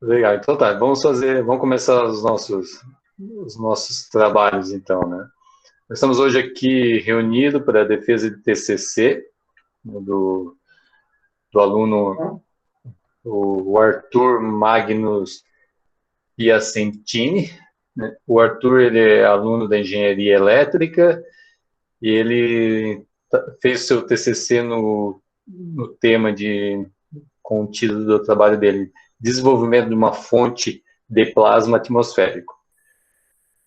Legal, então tá, vamos começar os nossos trabalhos então, né? Nós estamos hoje aqui reunidos para a defesa de TCC do, do aluno, o Arthur Magnus Piacentini, né? O Arthur, ele é aluno da engenharia elétrica e ele fez seu TCC no tema com o título do trabalho dele, desenvolvimento de uma fonte de plasma atmosférico.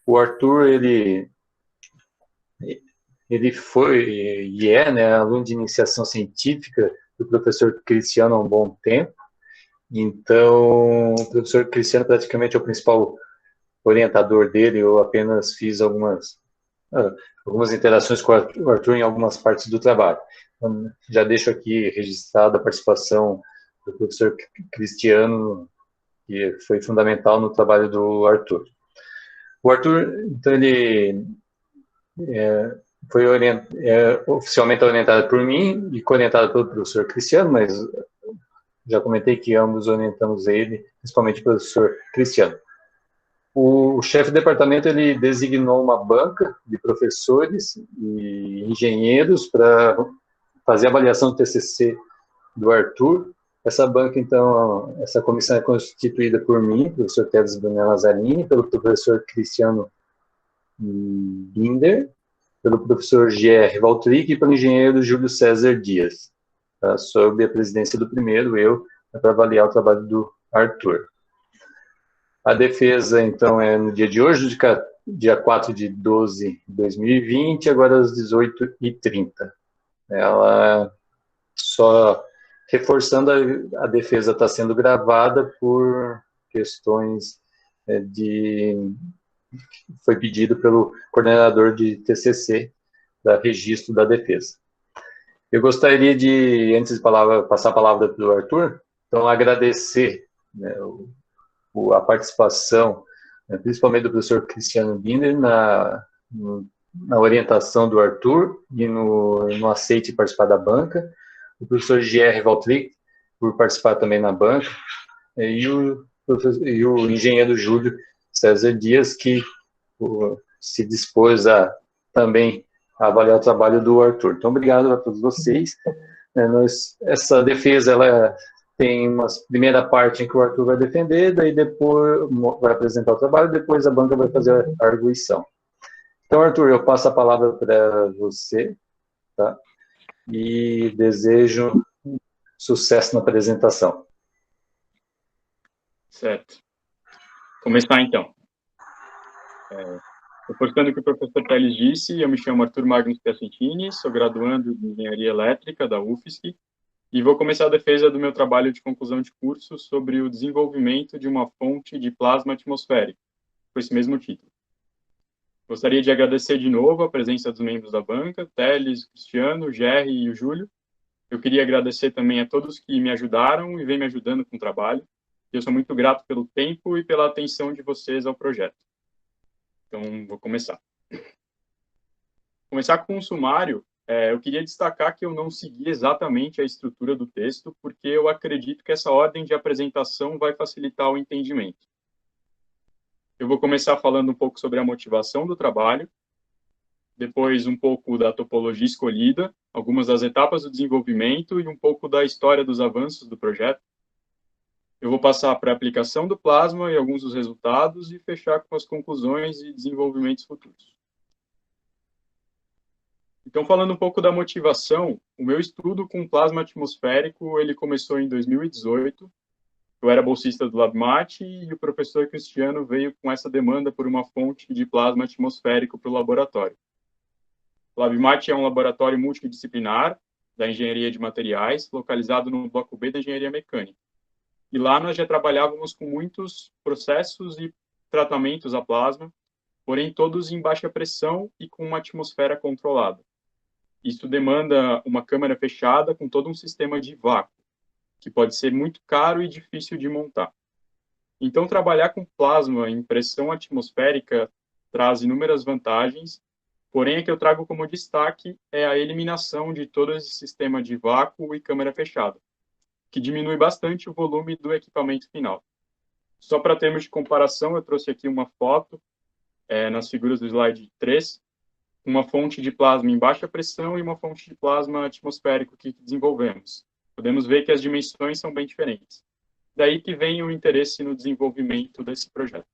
O Arthur, ele foi e é, né, aluno de iniciação científica do professor Cristiano há um bom tempo. Então, o professor Cristiano praticamente é o principal orientador dele. Eu apenas fiz algumas interações com o Arthur em algumas partes do trabalho. Então, já deixo aqui registrada a participação do professor Cristiano, que foi fundamental no trabalho do Arthur. O Arthur, então, ele foi oficialmente orientado por mim e co-orientado pelo professor Cristiano, mas já comentei que ambos orientamos ele, principalmente o professor Cristiano. O chefe do departamento, ele designou uma banca de professores e engenheiros para fazer a avaliação do TCC do Arthur. Essa banca, então, essa comissão é constituída por mim, professor Teles Brunel Lazzarini, pelo professor Cristiano Binder, pelo professor G.R. Valtric e pelo engenheiro Júlio César Dias, tá? Sob a presidência do primeiro, eu, para avaliar o trabalho do Arthur. A defesa, então, é no dia de hoje, dia 4 de 12 de 2020, agora às 18h30. Ela só reforçando, a defesa está sendo gravada por questões foi pedido pelo coordenador de TCC da registro da defesa. Eu gostaria de, antes de passar a palavra para o Arthur, então agradecer, né, a participação, né, principalmente do professor Cristiano Binder na orientação do Arthur e no aceite de participar da banca, o professor G.R. Valtric por participar também na banca, e o engenheiro Júlio César Dias, que se dispôs a também avaliar o trabalho do Arthur. Então, obrigado a todos vocês. Essa defesa, ela tem uma primeira parte em que o Arthur vai defender, daí depois vai apresentar o trabalho, depois a banca vai fazer a arguição. Então, Arthur, eu passo a palavra para você, tá? E desejo sucesso na apresentação. Certo. Começar, então. Reforçando o que o professor Teles disse, eu me chamo Arthur Magnus Piacentini, sou graduando de Engenharia Elétrica da UFSC e vou começar a defesa do meu trabalho de conclusão de curso sobre o desenvolvimento de uma fonte de plasma atmosférico, com esse mesmo título. Gostaria de agradecer de novo a presença dos membros da banca, Teles, Cristiano, Gerry e o Júlio. Eu queria agradecer também a todos que me ajudaram e vêm me ajudando com o trabalho. Eu sou muito grato pelo tempo e pela atenção de vocês ao projeto. Então, vou começar. Começar com um sumário, eu queria destacar que eu não segui exatamente a estrutura do texto, porque eu acredito que essa ordem de apresentação vai facilitar o entendimento. Eu vou começar falando um pouco sobre a motivação do trabalho, depois um pouco da topologia escolhida, algumas das etapas do desenvolvimento e um pouco da história dos avanços do projeto. Eu vou passar para a aplicação do plasma e alguns dos resultados e fechar com as conclusões e desenvolvimentos futuros. Então, falando um pouco da motivação, o meu estudo com plasma atmosférico, ele começou em 2018. Eu era bolsista do LabMat e o professor Cristiano veio com essa demanda por uma fonte de plasma atmosférico para o laboratório. O LabMat é um laboratório multidisciplinar da engenharia de materiais, localizado no bloco B da engenharia mecânica. E lá nós já trabalhávamos com muitos processos e tratamentos a plasma, porém todos em baixa pressão e com uma atmosfera controlada. Isso demanda uma câmara fechada com todo um sistema de vácuo, que pode ser muito caro e difícil de montar. Então, trabalhar com plasma em pressão atmosférica traz inúmeras vantagens, porém a que eu trago como destaque é a eliminação de todo esse sistema de vácuo e câmara fechada. que diminui bastante o volume do equipamento final. Só para termos de comparação, eu trouxe aqui uma foto, nas figuras do slide 3, uma fonte de plasma em baixa pressão e uma fonte de plasma atmosférico que desenvolvemos. Podemos ver que as dimensões são bem diferentes. Daí que vem o interesse no desenvolvimento desse projeto.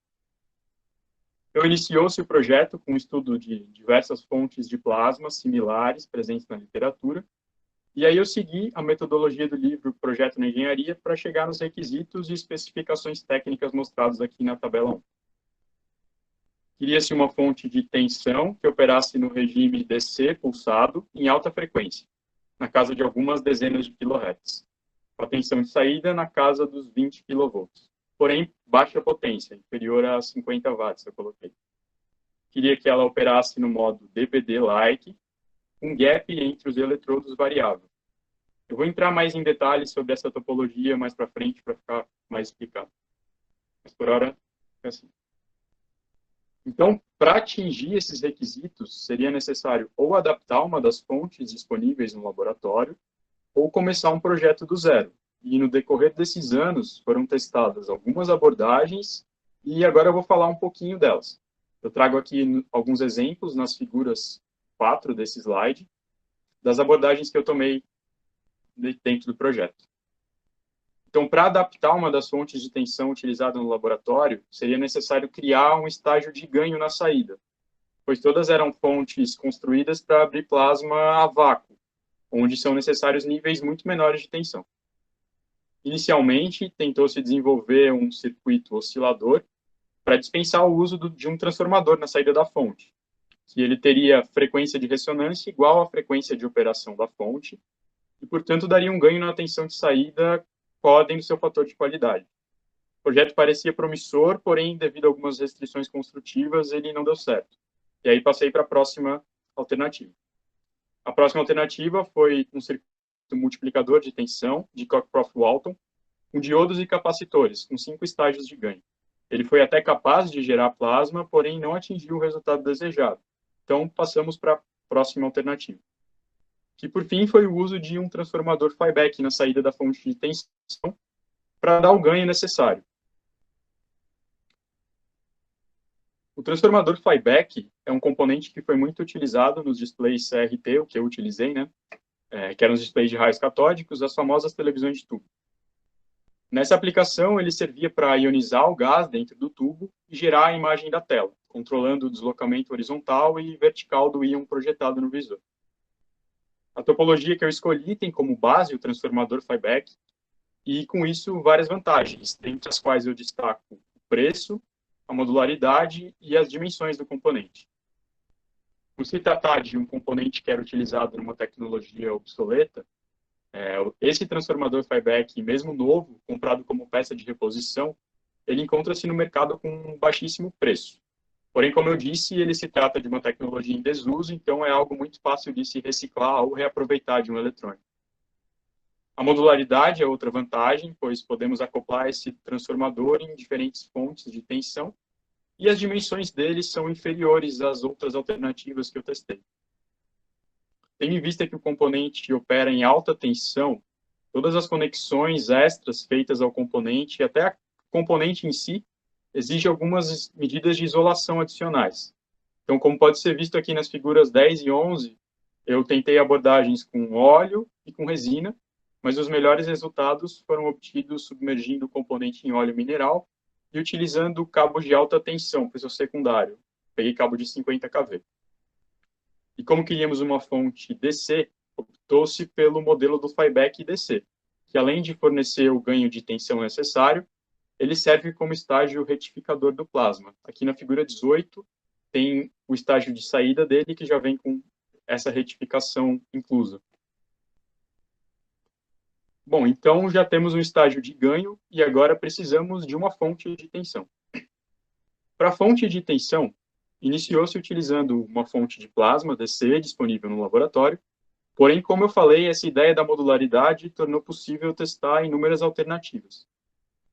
Então, iniciou-se o projeto com o estudo de diversas fontes de plasma similares presentes na literatura, e aí eu segui a metodologia do livro Projeto na Engenharia para chegar nos requisitos e especificações técnicas mostrados aqui na tabela 1. Queria-se uma fonte de tensão que operasse no regime DC pulsado em alta frequência, na casa de algumas dezenas de kHz. A tensão de saída na casa dos 20 kV. Porém, baixa potência, inferior a 50 watts, eu coloquei. Queria que ela operasse no modo DBD-like, um gap entre os eletrodos variável. Eu vou entrar mais em detalhes sobre essa topologia mais para frente para ficar mais explicado. Mas por hora, é assim. Então, para atingir esses requisitos, seria necessário ou adaptar uma das fontes disponíveis no laboratório, ou começar um projeto do zero. E no decorrer desses anos foram testadas algumas abordagens e agora eu vou falar um pouquinho delas. Eu trago aqui alguns exemplos nas figuras 4 desse slide, das abordagens que eu tomei dentro do projeto. Então, para adaptar uma das fontes de tensão utilizada no laboratório, seria necessário criar um estágio de ganho na saída, pois todas eram fontes construídas para abrir plasma a vácuo, onde são necessários níveis muito menores de tensão. Inicialmente, tentou-se desenvolver um circuito oscilador para dispensar o uso de um transformador na saída da fonte, que ele teria frequência de ressonância igual à frequência de operação da fonte, e, portanto, daria um ganho na tensão de saída podem do seu fator de qualidade. O projeto parecia promissor, porém, devido a algumas restrições construtivas, ele não deu certo. E aí passei para a próxima alternativa. A próxima alternativa foi um circuito multiplicador de tensão de Cockcroft-Walton, com diodos e capacitores, com 5 estágios de ganho. Ele foi até capaz de gerar plasma, porém não atingiu o resultado desejado. Então, passamos para a próxima alternativa, que por fim foi o uso de um transformador flyback na saída da fonte de tensão para dar o ganho necessário. O transformador flyback é um componente que foi muito utilizado nos displays CRT, o que eu utilizei, né? Que eram os displays de raios catódicos, as famosas televisões de tubo. Nessa aplicação, ele servia para ionizar o gás dentro do tubo e gerar a imagem da tela, controlando o deslocamento horizontal e vertical do íon projetado no visor. A topologia que eu escolhi tem como base o transformador flyback e, com isso, várias vantagens, dentre as quais eu destaco o preço, a modularidade e as dimensões do componente. Por se tratar de um componente que era utilizado numa tecnologia obsoleta, esse transformador flyback, mesmo novo, comprado como peça de reposição, ele encontra-se no mercado com um baixíssimo preço. Porém, como eu disse, ele se trata de uma tecnologia em desuso, então é algo muito fácil de se reciclar ou reaproveitar de um eletrônico. A modularidade é outra vantagem, pois podemos acoplar esse transformador em diferentes fontes de tensão e as dimensões dele são inferiores às outras alternativas que eu testei. Tendo em vista que o componente opera em alta tensão, todas as conexões extras feitas ao componente, e até o componente em si, exige algumas medidas de isolação adicionais. Então, como pode ser visto aqui nas figuras 10 e 11, eu tentei abordagens com óleo e com resina, mas os melhores resultados foram obtidos submergindo o componente em óleo mineral e utilizando cabos de alta tensão para o seu secundário. Peguei cabo de 50 kV. E como queríamos uma fonte DC, optou-se pelo modelo do flyback DC, que além de fornecer o ganho de tensão necessário, ele serve como estágio retificador do plasma. Aqui na figura 18 tem o estágio de saída dele, que já vem com essa retificação inclusa. Bom, então já temos um estágio de ganho e agora precisamos de uma fonte de tensão. Para a fonte de tensão, iniciou-se utilizando uma fonte de plasma DC disponível no laboratório, porém, como eu falei, essa ideia da modularidade tornou possível testar inúmeras alternativas.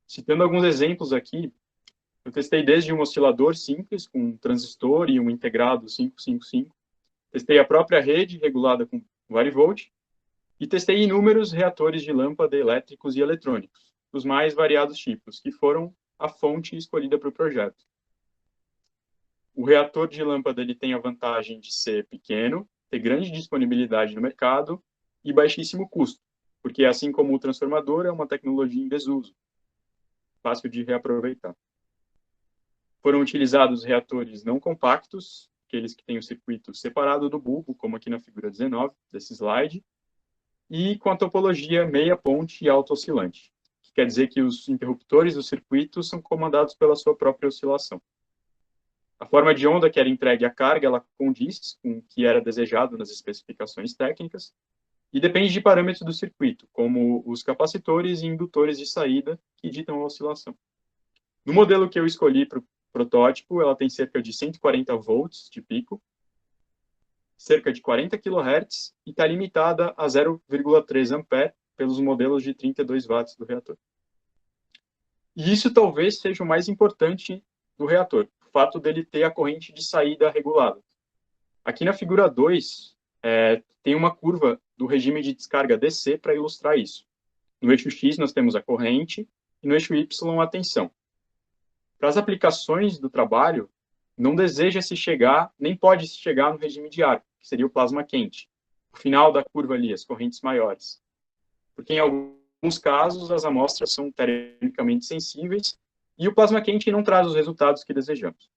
Citando alguns exemplos aqui, eu testei desde um oscilador simples, com um transistor e um integrado 555, testei a própria rede regulada com varivolt, E testei inúmeros reatores de lâmpada elétricos e eletrônicos, dos mais variados tipos, que foram a fonte escolhida para o projeto. O reator de lâmpada ele tem a vantagem de ser pequeno, ter grande disponibilidade no mercado e baixíssimo custo, porque assim como o transformador é uma tecnologia em desuso, fácil de reaproveitar. Foram utilizados reatores não compactos, aqueles que têm o circuito separado do bulbo, como aqui na figura 19 desse slide, e com a topologia meia ponte e auto-oscilante, que quer dizer que os interruptores do circuito são comandados pela sua própria oscilação. A forma de onda que era entregue à carga, ela condiz com o que era desejado nas especificações técnicas e depende de parâmetros do circuito, como os capacitores e indutores de saída que ditam a oscilação. No modelo que eu escolhi para o protótipo, ela tem cerca de 140 volts de pico, cerca de 40 kHz e está limitada a 0,3 ampere pelos modelos de 32 watts do reator. E isso talvez seja o mais importante do reator, o fato dele ter a corrente de saída regulada. Aqui na figura 2, tem uma curva do regime de descarga DC para ilustrar isso. No eixo X nós temos a corrente e no eixo Y a tensão. Para as aplicações do trabalho, não deseja-se chegar, nem pode-se chegar no regime de ar, que seria o plasma quente. O final da curva ali, as correntes maiores. Porque em alguns casos as amostras são termicamente sensíveis e o plasma quente não traz os resultados que desejamos.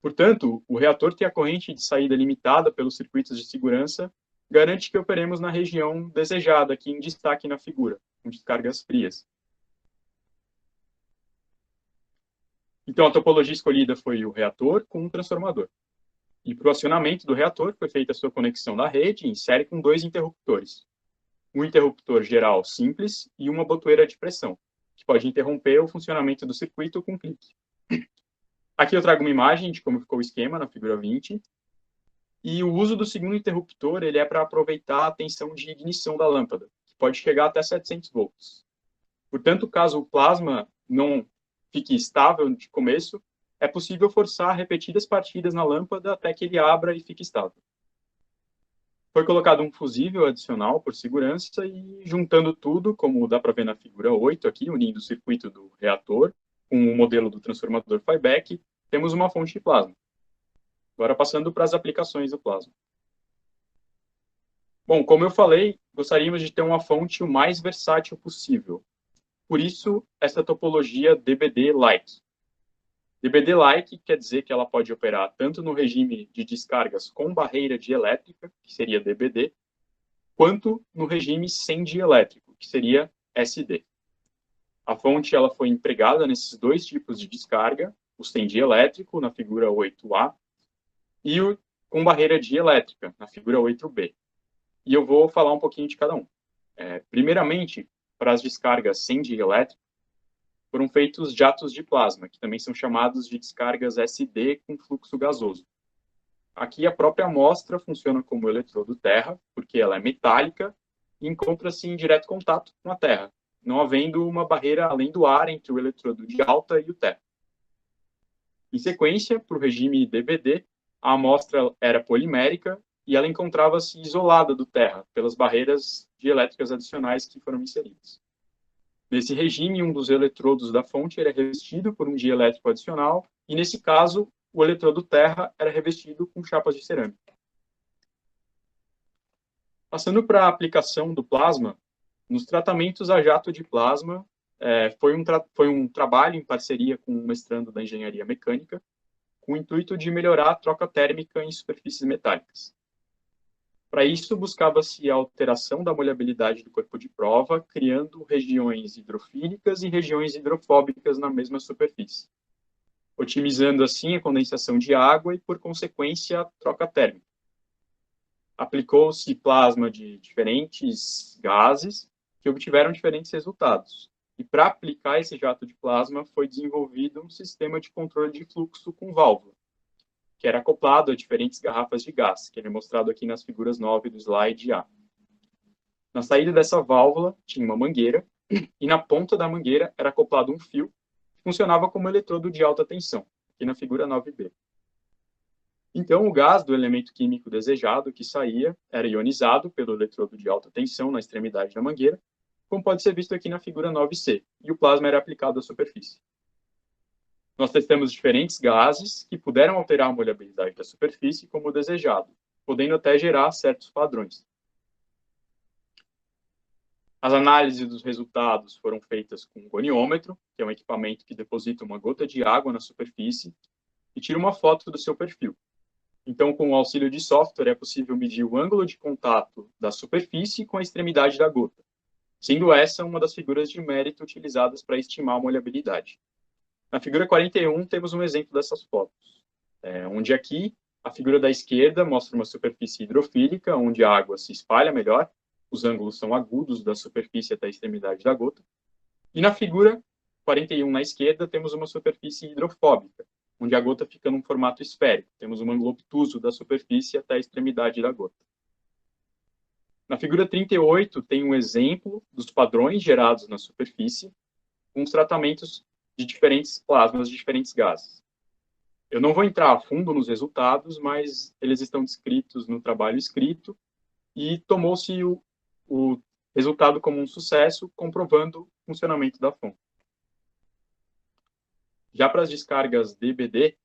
Portanto, o reator ter a corrente de saída limitada pelos circuitos de segurança garante que operemos na região desejada, aqui em destaque na figura, com descargas frias. Então, a topologia escolhida foi o reator com um transformador. E para o acionamento do reator foi feita a sua conexão na rede em série com 2 interruptores. Um interruptor geral simples e uma botoeira de pressão, que pode interromper o funcionamento do circuito com clique. Aqui eu trago uma imagem de como ficou o esquema na figura 20. E o uso do segundo interruptor ele é para aproveitar a tensão de ignição da lâmpada, que pode chegar até 700 volts. Portanto, caso o plasma não fique estável de começo, é possível forçar repetidas partidas na lâmpada até que ele abra e fique estável. Foi colocado um fusível adicional por segurança e juntando tudo, como dá para ver na figura 8 aqui, unindo o circuito do reator com o modelo do transformador flyback, temos uma fonte de plasma. Agora passando para as aplicações do plasma. Bom, como eu falei, gostaríamos de ter uma fonte o mais versátil possível. Por isso, essa topologia DBD-like. DBD-like quer dizer que ela pode operar tanto no regime de descargas com barreira dielétrica, que seria DBD, quanto no regime sem dielétrico, que seria SD. A fonte ela foi empregada nesses 2 tipos de descarga, o sem dielétrico, na figura 8A, e o com barreira dielétrica, na figura 8B. E eu vou falar um pouquinho de cada um. Primeiramente, para as descargas sem dielétrico, foram feitos jatos de plasma, que também são chamados de descargas SD com fluxo gasoso. Aqui a própria amostra funciona como eletrodo terra, porque ela é metálica e encontra-se em direto contato com a terra, não havendo uma barreira além do ar entre o eletrodo de alta e o terra. Em sequência, para o regime DBD, a amostra era polimérica e ela encontrava-se isolada do terra pelas barreiras dielétricas adicionais que foram inseridas. Nesse regime, um dos eletrodos da fonte era revestido por um dielétrico adicional e, nesse caso, o eletrodo terra era revestido com chapas de cerâmica. Passando para a aplicação do plasma, nos tratamentos a jato de plasma, foi um trabalho em parceria com um mestrando da engenharia mecânica, com o intuito de melhorar a troca térmica em superfícies metálicas. Para isso, buscava-se a alteração da molhabilidade do corpo de prova, criando regiões hidrofílicas e regiões hidrofóbicas na mesma superfície, otimizando assim a condensação de água e, por consequência, a troca térmica. Aplicou-se plasma de diferentes gases que obtiveram diferentes resultados. E para aplicar esse jato de plasma, foi desenvolvido um sistema de controle de fluxo com válvula, que era acoplado a diferentes garrafas de gás, que é mostrado aqui nas figuras 9 do slide A. Na saída dessa válvula tinha uma mangueira, e na ponta da mangueira era acoplado um fio, que funcionava como eletrodo de alta tensão, aqui na figura 9B. Então, o gás do elemento químico desejado que saía era ionizado pelo eletrodo de alta tensão na extremidade da mangueira, como pode ser visto aqui na figura 9C, e o plasma era aplicado à superfície. Nós testamos diferentes gases que puderam alterar a molhabilidade da superfície como desejado, podendo até gerar certos padrões. As análises dos resultados foram feitas com um goniômetro, que é um equipamento que deposita uma gota de água na superfície e tira uma foto do seu perfil. Então, com o auxílio de software, é possível medir o ângulo de contato da superfície com a extremidade da gota, sendo essa uma das figuras de mérito utilizadas para estimar a molhabilidade. Na figura 41, temos um exemplo dessas fotos, onde aqui a figura da esquerda mostra uma superfície hidrofílica, onde a água se espalha melhor, os ângulos são agudos da superfície até a extremidade da gota. E na figura 41, na esquerda, temos uma superfície hidrofóbica, onde a gota fica num formato esférico. Temos um ângulo obtuso da superfície até a extremidade da gota. Na figura 38, tem um exemplo dos padrões gerados na superfície com os tratamentos de diferentes plasmas, de diferentes gases. Eu não vou entrar a fundo nos resultados, mas eles estão descritos no trabalho escrito e tomou-se o resultado como um sucesso, comprovando o funcionamento da fonte. Já para as descargas DBD,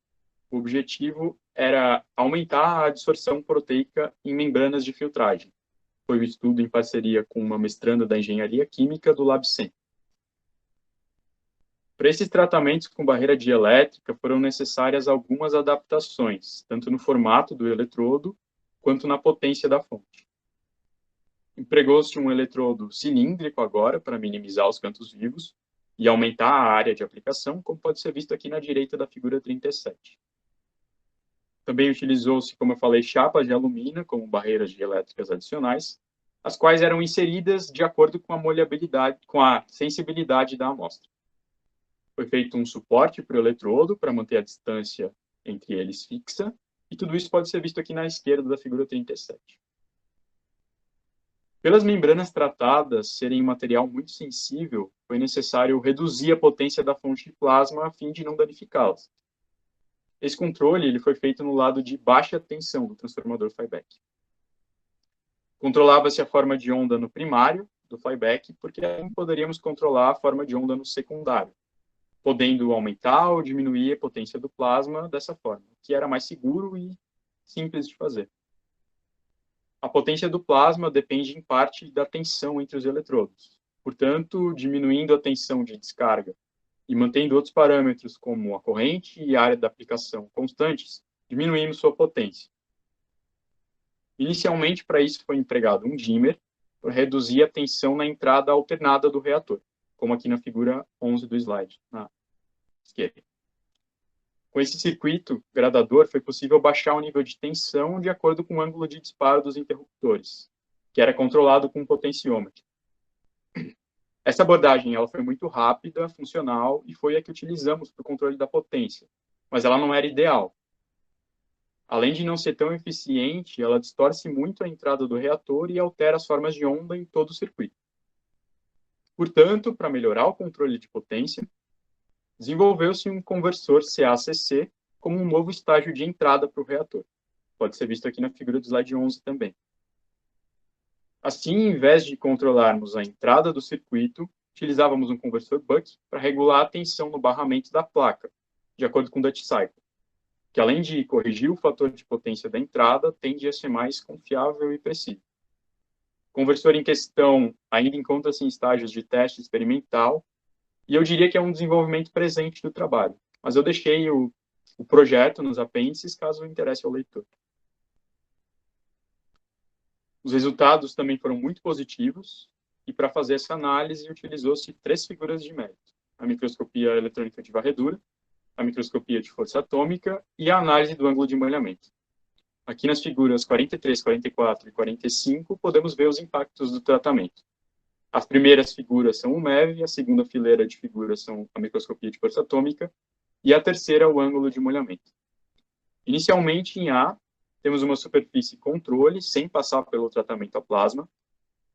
o objetivo era aumentar a absorção proteica em membranas de filtragem. Foi um estudo em parceria com uma mestranda da Engenharia Química do LabCem. Para esses tratamentos com barreira dielétrica, foram necessárias algumas adaptações, tanto no formato do eletrodo, quanto na potência da fonte. Empregou-se um eletrodo cilíndrico agora, para minimizar os cantos vivos, e aumentar a área de aplicação, como pode ser visto aqui na direita da figura 37. Também utilizou-se, como eu falei, chapas de alumínio como barreiras dielétricas adicionais, as quais eram inseridas de acordo com a molhabilidade, com a sensibilidade da amostra. Foi feito um suporte para o eletrodo para manter a distância entre eles fixa, e tudo isso pode ser visto aqui na esquerda da figura 37. Pelas membranas tratadas serem um material muito sensível, foi necessário reduzir a potência da fonte de plasma a fim de não danificá-las. Esse controle ele foi feito no lado de baixa tensão do transformador flyback. Controlava-se a forma de onda no primário do flyback, porque aí poderíamos controlar a forma de onda no secundário, podendo aumentar ou diminuir a potência do plasma dessa forma, que era mais seguro e simples de fazer. A potência do plasma depende, em parte, da tensão entre os eletrodos. Portanto, diminuindo a tensão de descarga e mantendo outros parâmetros, como a corrente e a área da aplicação constantes, diminuímos sua potência. Inicialmente, para isso, foi empregado um dimmer para reduzir a tensão na entrada alternada do reator, como aqui na figura 11 do slide, na esquerda. Com esse circuito gradador, foi possível baixar o nível de tensão de acordo com o ângulo de disparo dos interruptores, que era controlado com um potenciômetro. Essa abordagem ela foi muito rápida, funcional, e foi a que utilizamos para o controle da potência, mas ela não era ideal. Além de não ser tão eficiente, ela distorce muito a entrada do reator e altera as formas de onda em todo o circuito. Portanto, para melhorar o controle de potência, desenvolveu-se um conversor CACC como um novo estágio de entrada para o reator. Pode ser visto aqui na figura do slide 11 também. Assim, em vez de controlarmos a entrada do circuito, utilizávamos um conversor Buck para regular a tensão no barramento da placa, de acordo com o Duty Cycle, que além de corrigir o fator de potência da entrada, tende a ser mais confiável e preciso. O conversor em questão ainda encontra-se em estágios de teste experimental, e eu diria que é um desenvolvimento presente do trabalho, mas eu deixei o projeto nos apêndices, caso interesse ao leitor. Os resultados também foram muito positivos, e para fazer essa análise utilizou-se 3 figuras de mérito: a microscopia eletrônica de varredura, a microscopia de força atômica e a análise do ângulo de molhamento. Aqui nas figuras 43, 44 e 45, podemos ver os impactos do tratamento. As primeiras figuras são o MEV, a segunda fileira de figuras são a microscopia de força atômica, e a terceira, o ângulo de molhamento. Inicialmente, em A, temos uma superfície controle, sem passar pelo tratamento a plasma.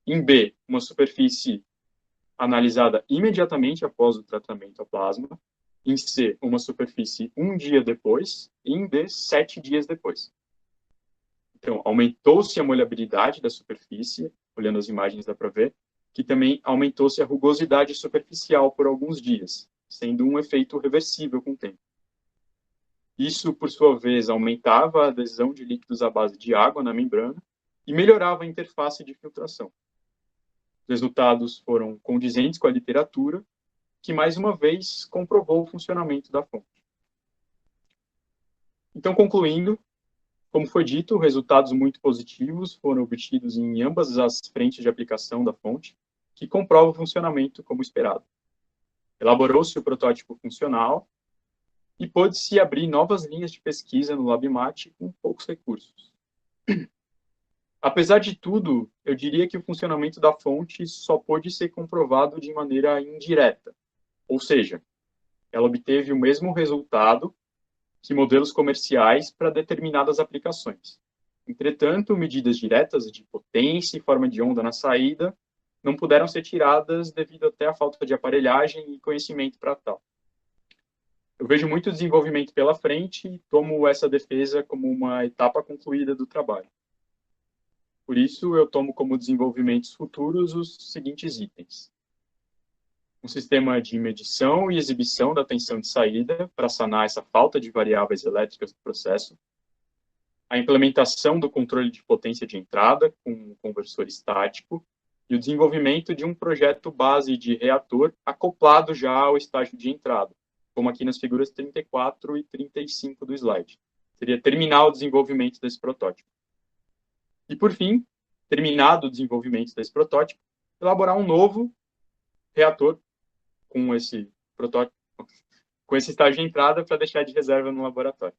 Em B, uma superfície analisada imediatamente após o tratamento a plasma. Em C, uma superfície 1 dia depois. E em D, 7 dias depois. Então, aumentou-se a molhabilidade da superfície, olhando as imagens dá para ver, que também aumentou-se a rugosidade superficial por alguns dias, sendo um efeito reversível com o tempo. Isso, por sua vez, aumentava a adesão de líquidos à base de água na membrana e melhorava a interface de filtração. Os resultados foram condizentes com a literatura, que, mais uma vez, comprovou o funcionamento da fonte. Então, concluindo, como foi dito, resultados muito positivos foram obtidos em ambas as frentes de aplicação da fonte, que comprova o funcionamento como esperado. Elaborou-se o protótipo funcional e pôde-se abrir novas linhas de pesquisa no LabMat com poucos recursos. Apesar de tudo, eu diria que o funcionamento da fonte só pôde ser comprovado de maneira indireta, ou seja, ela obteve o mesmo resultado que modelos comerciais para determinadas aplicações. Entretanto, medidas diretas de potência e forma de onda na saída não puderam ser tiradas devido até à falta de aparelhagem e conhecimento para tal. Eu vejo muito desenvolvimento pela frente e tomo essa defesa como uma etapa concluída do trabalho. Por isso, eu tomo como desenvolvimentos futuros os seguintes itens: um sistema de medição e exibição da tensão de saída para sanar essa falta de variáveis elétricas do processo, a implementação do controle de potência de entrada com um conversor estático e o desenvolvimento de um projeto base de reator acoplado já ao estágio de entrada, como aqui nas figuras 34 e 35 do slide. Seria terminar o desenvolvimento desse protótipo. E, por fim, terminado o desenvolvimento desse protótipo, elaborar um novo reator com esse protótipo, com esse estágio de entrada para deixar de reserva no laboratório.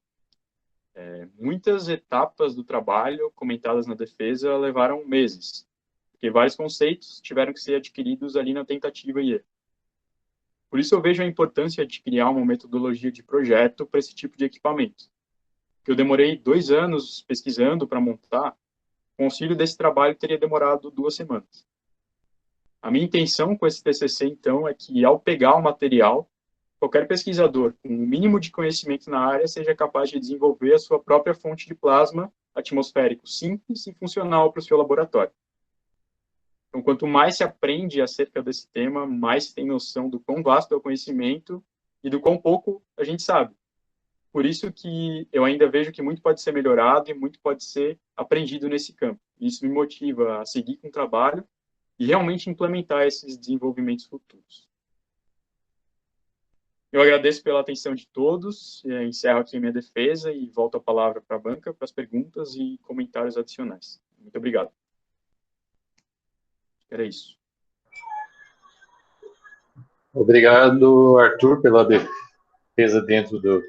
Muitas etapas do trabalho comentadas na defesa levaram meses, porque vários conceitos tiveram que ser adquiridos ali na tentativa e erro. Por isso eu vejo a importância de criar uma metodologia de projeto para esse tipo de equipamento, que eu demorei 2 anos pesquisando para montar. O auxílio desse trabalho teria demorado 2 semanas. A minha intenção com esse TCC, então, é que, ao pegar o material, qualquer pesquisador com o mínimo de conhecimento na área seja capaz de desenvolver a sua própria fonte de plasma atmosférico simples e funcional para o seu laboratório. Então, quanto mais se aprende acerca desse tema, mais se tem noção do quão vasto é o conhecimento e do quão pouco a gente sabe. Por isso que eu ainda vejo que muito pode ser melhorado e muito pode ser aprendido nesse campo. Isso me motiva a seguir com o trabalho e realmente implementar esses desenvolvimentos futuros. Eu agradeço pela atenção de todos, encerro aqui a minha defesa e volto a palavra para a banca para as perguntas e comentários adicionais. Muito obrigado. Era isso. Obrigado, Arthur, pela defesa dentro do